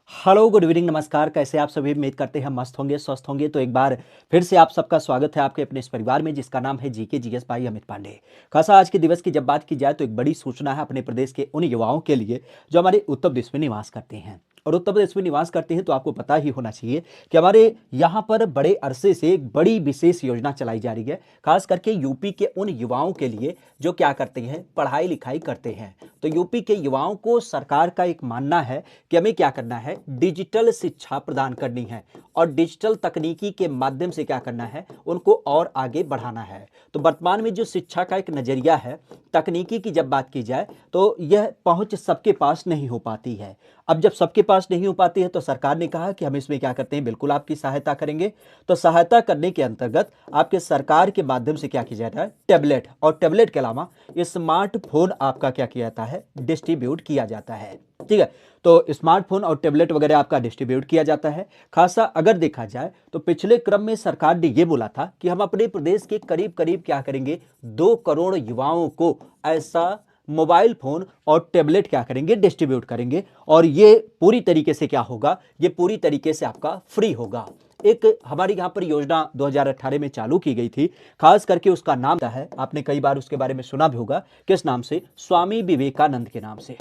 Hello, good evening, नमस्कार। कैसे आप सभी? उम्मीद करते हैं मस्त होंगे, स्वस्थ होंगे। तो एक बार फिर से आप सबका स्वागत है आपके अपने इस परिवार में जिसका नाम है GK GS by Amit Pandey. खासा आज के दिवस की जब बात की जाए तो एक बड़ी सूचना है अपने प्रदेश के उन युवाओं के लिए जो हमारे उत्तर प्रदेश में निवास करते हैं। और उत्तर प्रदेश में निवास करते हैं तो आपको पता ही होना चाहिए कि हमारे यहाँ पर बड़े अरसे से एक बड़ी विशेष योजना चलाई जा रही है, खास करके यूपी के उन युवाओं के लिए जो क्या करते हैं, पढ़ाई लिखाई करते हैं। तो यूपी के युवाओं को सरकार का एक मानना है कि हमें क्या करना है, डिजिटल शिक्षा प्रदान करनी है और डिजिटल तकनीकी के माध्यम से क्या करना है, उनको और आगे बढ़ाना है। तो वर्तमान में जो शिक्षा का एक नजरिया है, तकनीकी की जब बात की जाए तो यह पहुंच सबके पास नहीं हो पाती है। अब जब सबके पास नहीं हो पाती है तो सरकार ने कहा कि हम इसमें क्या करते हैं, बिल्कुल आपकी सहायता करेंगे। तो सहायता करने के अंतर्गत आपके सरकार के माध्यम से क्या किया जाता है, टैबलेट, और टैबलेट के अलावा स्मार्टफोन आपका क्या किया जाता है, डिस्ट्रीब्यूट किया जाता है। ठीक है, तो स्मार्टफोन और टैबलेट वगैरह आपका डिस्ट्रीब्यूट किया जाता है। खासा अगर देखा जाए तो पिछले क्रम में सरकार ने यह बोला था कि हम अपने प्रदेश के करीब करीब क्या करेंगे, 2 करोड़ युवाओं को ऐसा मोबाइल फोन और टैबलेट क्या करेंगे, डिस्ट्रीब्यूट करेंगे। और ये पूरी तरीके से क्या होगा, ये पूरी तरीके से आपका फ्री होगा। एक हमारी यहाँ पर योजना 2018 में चालू की गई थी, खास करके उसका नाम है, आपने कई बार उसके बारे में सुना भी होगा, किस नाम से, स्वामी विवेकानंद के नाम से।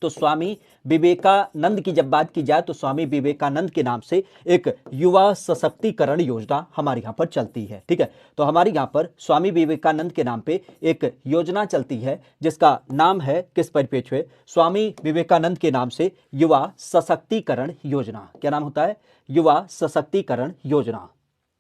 तो स्वामी विवेकानंद की जब बात की जाए तो स्वामी विवेकानंद के नाम से एक युवा सशक्तिकरण योजना हमारे यहाँ पर चलती है। ठीक है, तो हमारे यहाँ पर स्वामी विवेकानंद के नाम पे एक योजना चलती है जिसका नाम है, किस परिप्रेक्ष्य में, स्वामी विवेकानंद के नाम से युवा सशक्तिकरण योजना। क्या नाम होता है, युवा सशक्तिकरण योजना।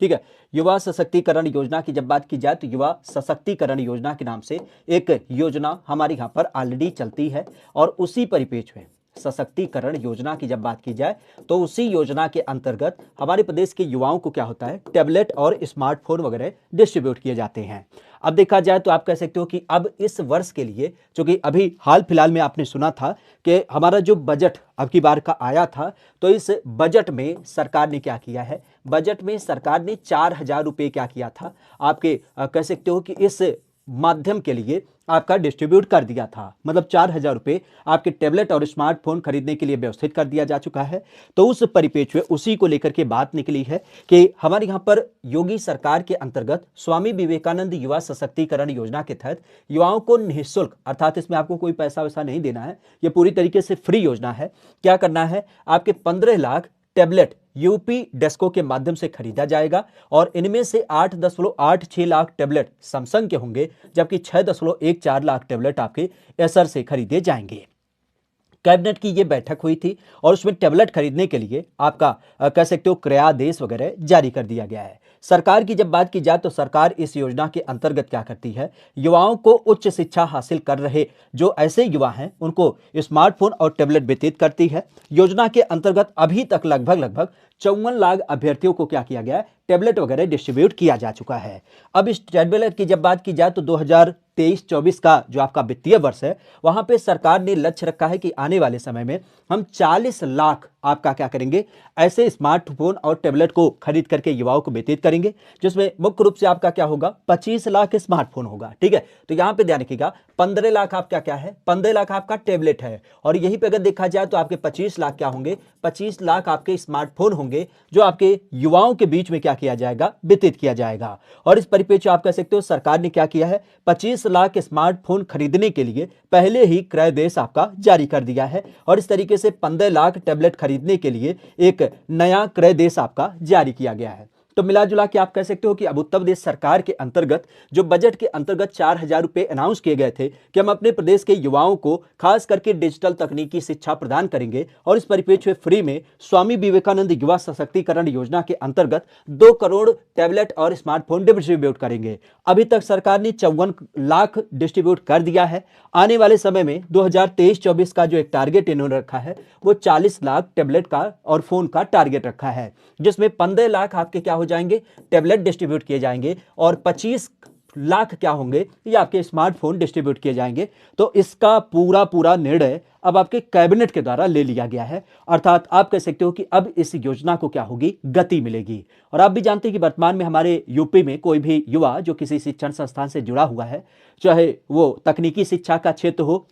ठीक है, युवा सशक्तिकरण योजना की जब बात की जाए तो युवा सशक्तिकरण योजना के नाम से एक योजना हमारे यहाँ पर ऑलरेडी चलती है। और उसी परिप्रेक्ष्य में सशक्तिकरण योजना की जब बात की जाए तो उसी योजना के अंतर्गत हमारे प्रदेश के युवाओं को क्या होता है, टैबलेट और स्मार्टफोन वगैरह डिस्ट्रीब्यूट किए जाते हैं। अब देखा जाए तो आप कह सकते हो कि अब इस वर्ष के लिए, चूंकि अभी हाल फिलहाल में आपने सुना था कि हमारा जो बजट अब की बार का आया था, तो इस बजट में सरकार ने क्या किया है, बजट में सरकार ने 4,000 रुपये क्या किया था, आपके कह सकते हो कि इस माध्यम के लिए आपका डिस्ट्रीब्यूट कर दिया था। मतलब 4,000 रुपये आपके टैबलेट और स्मार्टफोन खरीदने के लिए व्यवस्थित कर दिया जा चुका है। तो उस परिप्रेक्ष्य में उसी को लेकर के बात निकली है कि हमारे यहाँ पर योगी सरकार के अंतर्गत स्वामी विवेकानंद युवा सशक्तिकरण योजना के तहत युवाओं को निःशुल्क, अर्थात इसमें आपको कोई पैसा वैसा नहीं देना है, ये पूरी तरीके से फ्री योजना है। क्या करना है, आपके 15 लाख टैबलेट यूपी डेस्को के माध्यम से खरीदा जाएगा और इनमें से 8.86 लाख टैबलेट सैमसंग के होंगे, जबकि 6.14 लाख टैबलेट आपके एसर से खरीदे जाएंगे। कैबिनेट की यह बैठक हुई थी और उसमें टैबलेट खरीदने के लिए आपका कह सकते हो क्रयादेश वगैरह जारी कर दिया गया है। सरकार की जब बात की जाए तो सरकार इस योजना के अंतर्गत क्या करती है, युवाओं को उच्च शिक्षा हासिल कर रहे जो ऐसे युवा हैं उनको स्मार्टफोन और टैबलेट वितरित करती है। योजना के अंतर्गत अभी तक लगभग 54 लाख अभ्यर्थियों को क्या किया गया है, टैबलेट वगैरह डिस्ट्रीब्यूट किया जा चुका है। अब इस टैबलेट की जब बात की जाए तो 2023-24 का जो आपका वित्तीय वर्ष है, वहां पे सरकार ने लक्ष्य रखा है कि आने वाले समय में हम 40 लाख आपका क्या करेंगे, ऐसे स्मार्टफोन और टैबलेट को खरीद करके युवाओं को वितरित करेंगे, जिसमें मुख्य रूप से आपका क्या होगा, 25 लाख स्मार्टफोन होगा। ठीक है, तो यहां पे ध्यान रखिएगा, 15 लाख आपका क्या है, 15 लाख आपका टैबलेट है। और यहीं पे अगर देखा जाए तो आपके 25 लाख क्या होंगे, 25 लाख आपके स्मार्टफोन होंगे जो आपके युवाओं के बीच में क्या किया जाएगा, वितरित किया जाएगा। और इस परिप्रेक्ष्य आप कह सकते हो सरकार ने क्या किया है, 25 लाख स्मार्टफोन खरीदने के लिए पहले ही क्रयदेश आपका जारी कर दिया है और इस तरीके से 15 लाख टैबलेट खरीदने के लिए एक नया क्रयदेश आपका जारी किया गया है। तो मिला जुला के आप कह सकते हो कि अब उत्तर प्रदेश सरकार के अंतर्गत जो बजट के अंतर्गत 4,000 रुपए अनाउंस किए गए थे कि हम अपने प्रदेश के युवाओं को खास करके डिजिटल तकनीकी शिक्षा प्रदान करेंगे और इस परिप्रेक्ष्य में फ्री में स्वामी विवेकानंद युवा सशक्तिकरण योजना के अंतर्गत 2 करोड़ टैबलेट और स्मार्टफोन डिस्ट्रीब्यूट करेंगे। अभी तक सरकार ने 54 लाख डिस्ट्रीब्यूट कर दिया है। आने वाले समय में 2023-24 का जो एक टारगेट इन्होंने रखा है वो 40 लाख टैबलेट का और फोन का टारगेट रखा है, जिसमें 15 लाख आपके क्या हो जाएंगे, टैबलेट डिस्ट्रीब्यूट किए जाएंगे और 25 लाख क्या होंगे, ये आपके स्मार्टफोन डिस्ट्रीब्यूट किए जाएंगे। तो इसका पूरा निर्णय अब आपके कैबिनेट के द्वारा ले लिया गया है, अर्थात आप कह सकते हो कि अब इस योजना को क्या होगी, गति मिलेगी। और आप भी जानते हैं कि वर्तमान में हमारे यूपी में कोई भी युवा जो किसी शिक्षण संस्थान से जुड़ा हुआ है, चाहे वो तकनीकी शिक्षा का क्षेत्र हो,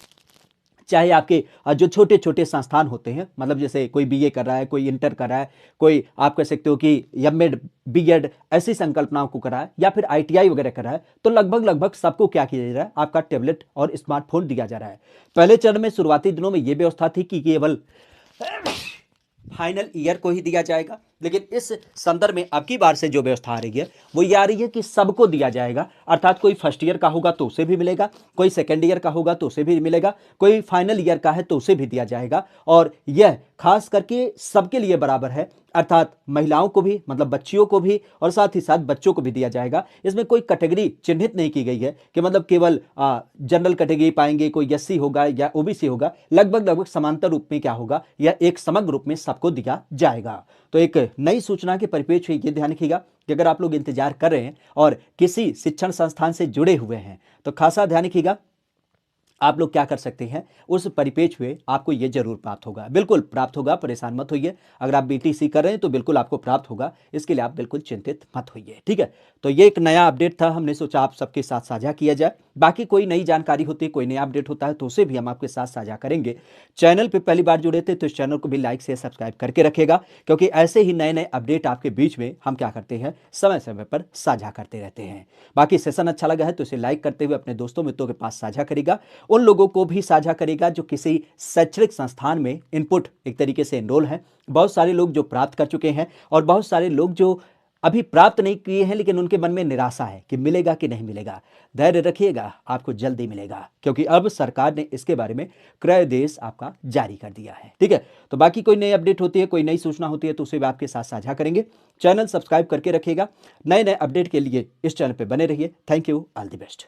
चाहे आपके जो छोटे-छोटे संस्थान होते हैं, मतलब जैसे कोई बीए कर रहा है, कोई इंटर कर रहा है, कोई आप कह सकते हो कि एमएड, बीएड ऐसी संकल्पनाओं को कर रहा है या फिर आईटीआई वगैरह कर रहा है, तो लगभग सबको क्या किया जा रहा है, आपका टैबलेट और स्मार्टफ़ोन दिया जा रहा है। पहले चरण में शुरुआती दिनों में ये व्यवस्था थी कि केवल फाइनल ईयर को ही दिया जाएगा, लेकिन इस संदर्भ में अब की बार से जो व्यवस्था आ रही है वो ये आ रही है कि सबको दिया जाएगा। अर्थात कोई फर्स्ट ईयर का होगा तो उसे भी मिलेगा, कोई सेकंड ईयर का होगा तो उसे भी मिलेगा, कोई फाइनल ईयर का है तो उसे भी दिया जाएगा। और यह खास करके सबके लिए बराबर है, अर्थात महिलाओं को भी, मतलब बच्चियों को भी, और साथ ही साथ बच्चों को भी दिया जाएगा। इसमें कोई कैटेगरी चिन्हित नहीं की गई है कि मतलब केवल जनरल कैटेगरी पाएंगे, कोई एससी होगा या ओबीसी होगा। लगभग समांतर रूप में क्या होगा, यह एक समग्र रूप में सबको दिया जाएगा। तो एक नई सूचना के परिप्रेक्ष्य में ये ध्यान रखिएगा कि अगर आप लोग इंतजार कर रहे हैं और किसी शिक्षण संस्थान से जुड़े हुए हैं तो खासा ध्यान रखिएगा, आप लोग क्या कर सकते हैं, उस परिपेक्ष में आपको यह जरूर प्राप्त होगा, बिल्कुल प्राप्त होगा, परेशान मत होइए। अगर आप बीटीसी कर रहे हैं तो बिल्कुल आपको प्राप्त होगा, इसके लिए आप बिल्कुल चिंतित मत होइए, ठीक है। तो ये एक नया अपडेट था, हमने सोचा आप सबके साथ साझा किया जाए। बाकी कोई नई जानकारी होती है, कोई नया अपडेट होता है तो उसे भी हम आपके साथ साझा करेंगे। चैनल पर पहली बार जुड़े थे तो इस चैनल को भी लाइक से सब्सक्राइब करके रखेगा, क्योंकि ऐसे ही नए नए अपडेट आपके बीच में हम क्या करते हैं, समय समय पर साझा करते रहते हैं। बाकी सेशन अच्छा लगा है तो इसे लाइक करते हुए अपने दोस्तों मित्रों के पास साझा करेगा, उन लोगों को भी साझा करेगा जो किसी शैक्षणिक संस्थान में इनपुट एक तरीके से एनरोल हैं। बहुत सारे लोग जो प्राप्त कर चुके हैं और बहुत सारे लोग जो अभी प्राप्त नहीं किए हैं लेकिन उनके मन में निराशा है कि मिलेगा कि नहीं मिलेगा। धैर्य रखिएगा, आपको जल्दी मिलेगा, क्योंकि अब सरकार ने इसके बारे में क्रय देश आपका जारी कर दिया है, ठीक है। तो बाकी कोई नई अपडेट होती है, कोई नई सूचना होती है तो उसे भी आपके साथ साझा करेंगे। चैनल सब्सक्राइब करके रखिएगा, नए नए अपडेट के लिए इस चैनल पर बने रहिए। Thank you, all the best.